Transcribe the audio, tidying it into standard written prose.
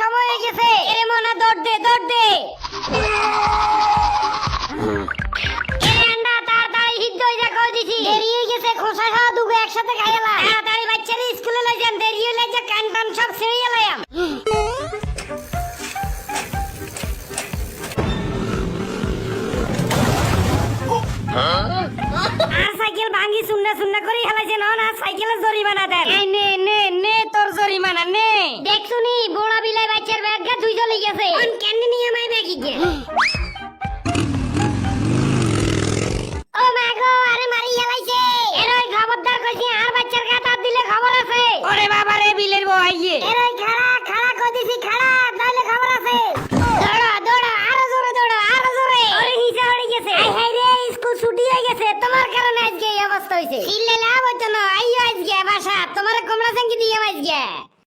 সময় হয়ে গেছে। এরে মনা দৌড় দে দৌড় দে। এরে আন্ডা তাড়াতাড়ি হিদ্ধ হয়ে যা কই দিছি। দেরি হয়ে গেছে, খোসা খাওয়া দুগো একসাথে খাইলা। তাড়াতাড়ি বাচ্চারে স্কুলে লই যান, দেরি হইলে যে কান টান সব ছিঁড়ে লাইয়াম। আর সাইকেল ভাঙি সুন্না সুন্না করে হেলাইছে না সাইকেলের জরিমানা দেন। এই নে নে নে তোর জরিমানা নে। দেখছুনি বড়া বিলাই বাচ্চার ব্যাগ গা দুই চলে গেছে। কোন ক্যান্ডি নিয়ে মাই ব্যাগ গিয়ে। ও মা গো, আরে মারি হেলাইছে। এরই খবরদার কইছি আর বাচ্চার গা হাত দিলে খবর আছে। ওরে বাবা রে বিলের বউ আইয়ে। এরই খাড়া খাড়া কই দিছি, খাড়া তাইলে খবর আছে। দৌড়া দৌড়া আরো জোরে দৌড়া আরো জোরে। ওরে নিচে পড়ে গেছে। আই হাই রে, স্কুল ছুটি হয়ে গেছে, তোমার কারণে আজকে এই অবস্থা হইছে। চিল্লে লাভ হইতো না, আইও আজকে বাসা তোমার কমলা সঙ্গী দিয়ে আজকে।